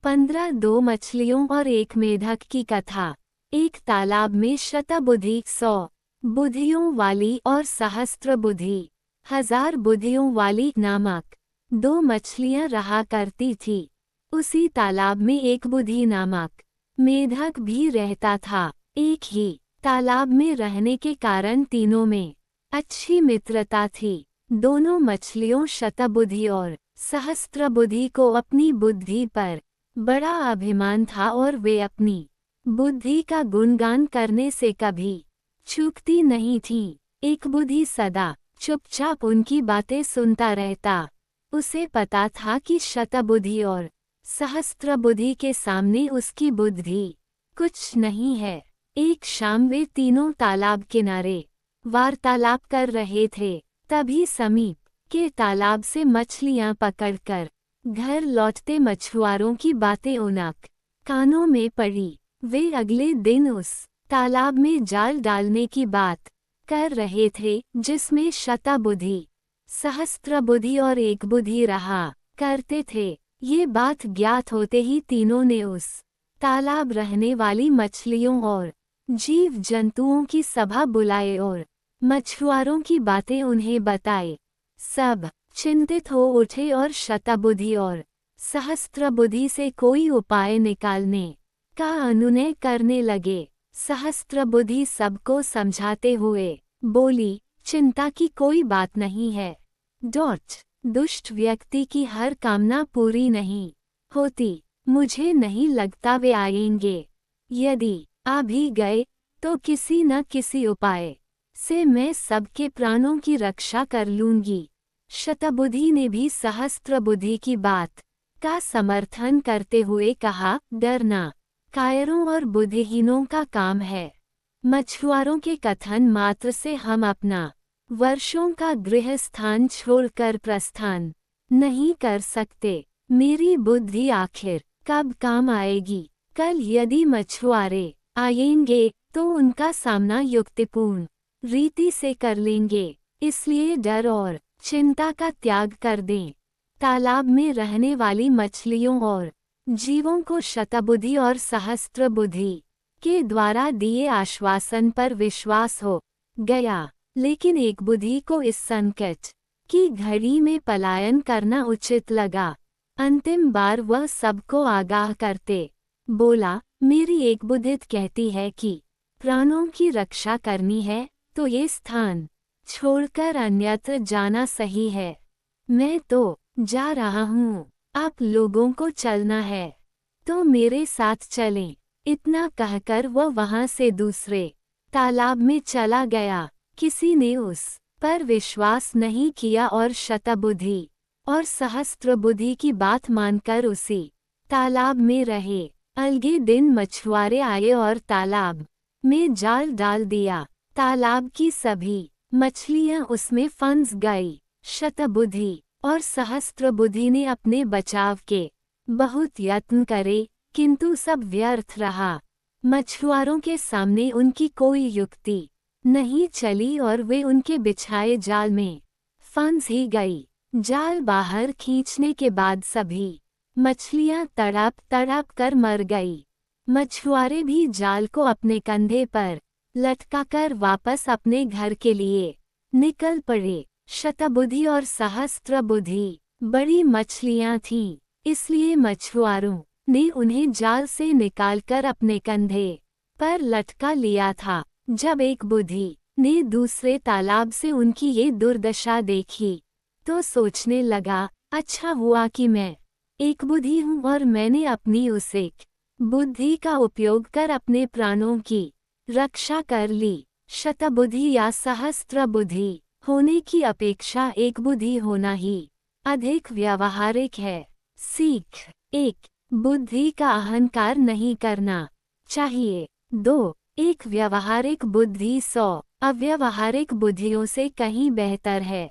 15 दो मछलियों और एक मेढक की कथा। एक तालाब में शतबुद्धि 100 बुद्धियों वाली और सहस्त्र बुद्धि 1000 बुद्धियों वाली नामक दो मछलियां रहा करती थी। उसी तालाब में एक बुद्धि नामक मेढक भी रहता था। एक ही तालाब में रहने के कारण तीनों में अच्छी मित्रता थी। दोनों मछलियों शतबुद्धि और सहस्त्रबुद्धि को अपनी बुद्धि पर बड़ा अभिमान था और वे अपनी बुद्धि का गुणगान करने से कभी चूकती नहीं थीं। एक बुद्धि सदा चुपचाप उनकी बातें सुनता रहता। उसे पता था कि शतबुद्धि और सहस्त्रबुद्धि के सामने उसकी बुद्धि कुछ नहीं है। एक शाम वे तीनों तालाब किनारे वार्तालाप कर रहे थे। तभी समीप के तालाब से मछलियां पकड़कर घर लौटते मछुआरों की बातें उनक कानों में पड़ी। वे अगले दिन उस तालाब में जाल डालने की बात कर रहे थे जिसमें शतबुद्धि, सहस्त्रबुद्धि और एक बुद्धि रहा करते थे। ये बात ज्ञात होते ही तीनों ने उस तालाब रहने वाली मछलियों और जीव जंतुओं की सभा बुलाए और मछुआरों की बातें उन्हें बताए। सब चिंतित हो उठे और शतबुद्धि और सहस्त्रबुद्धि से कोई उपाय निकालने का अनुनय करने लगे। सहस्त्रबुद्धि सबको समझाते हुए बोली, चिंता की कोई बात नहीं है। दुष्ट व्यक्ति की हर कामना पूरी नहीं होती। मुझे नहीं लगता वे आएंगे। यदि आ भी गए तो किसी न किसी उपाय से मैं सबके प्राणों की रक्षा कर लूंगी। शतबुद्धि ने भी सहस्त्रबुद्धि की बात का समर्थन करते हुए कहा, डरना कायरों और बुद्धिहीनों का काम है। मछुआरों के कथन मात्र से हम अपना वर्षों का गृह स्थान छोड़कर प्रस्थान नहीं कर सकते। मेरी बुद्धि आखिर कब काम आएगी? कल यदि मछुआरे आएंगे तो उनका सामना युक्तिपूर्ण रीति से कर लेंगे। इसलिए डर और चिंता का त्याग कर दें। तालाब में रहने वाली मछलियों और जीवों को शतबुद्धि और सहस्त्रबुद्धि के द्वारा दिए आश्वासन पर विश्वास हो गया। लेकिन एक बुद्धि को इस संकट की घड़ी में पलायन करना उचित लगा। अंतिम बार वह सबको आगाह करते बोला, मेरी एक बुद्धि कहती है कि प्राणों की रक्षा करनी है तो ये स्थान छोड़कर अन्यत्र जाना सही है। मैं तो जा रहा हूँ, आप लोगों को चलना है तो मेरे साथ चलें। इतना कहकर वह वहां से दूसरे तालाब में चला गया। किसी ने उस पर विश्वास नहीं किया और शतबुद्धि और सहस्त्रबुद्धि की बात मानकर उसी तालाब में रहे। अगले दिन मछुआरे आए और तालाब में जाल डाल दिया। तालाब की सभी मछलियां उसमें फंस गई। शतबुद्धि और सहस्त्रबुद्धि ने अपने बचाव के बहुत यत्न करे किंतु सब व्यर्थ रहा। मछुआरों के सामने उनकी कोई युक्ति नहीं चली और वे उनके बिछाए जाल में फंस ही गई। जाल बाहर खींचने के बाद सभी मछलियां तड़प तड़प कर मर गई। मछुआरे भी जाल को अपने कंधे पर लटकाकर वापस अपने घर के लिए निकल पड़े। शतबुद्धि और सहस्त्रबुद्धि बड़ी मछलियां थीं, इसलिए मछुआरों ने उन्हें जाल से निकालकर अपने कंधे पर लटका लिया था। जब एक बुद्धि ने दूसरे तालाब से उनकी ये दुर्दशा देखी तो सोचने लगा, अच्छा हुआ कि मैं एक बुद्धि हूँ और मैंने अपनी उस एक बुद्धि का उपयोग कर अपने प्राणों की रक्षा कर ली। शतबुद्धि या सहस्त्रबुद्धि होने की अपेक्षा एक बुद्धि होना ही अधिक व्यावहारिक है। सीख 1, बुद्धि का अहंकार नहीं करना चाहिए। 2, एक व्यावहारिक बुद्धि 100 अव्यावहारिक बुद्धियों से कहीं बेहतर है।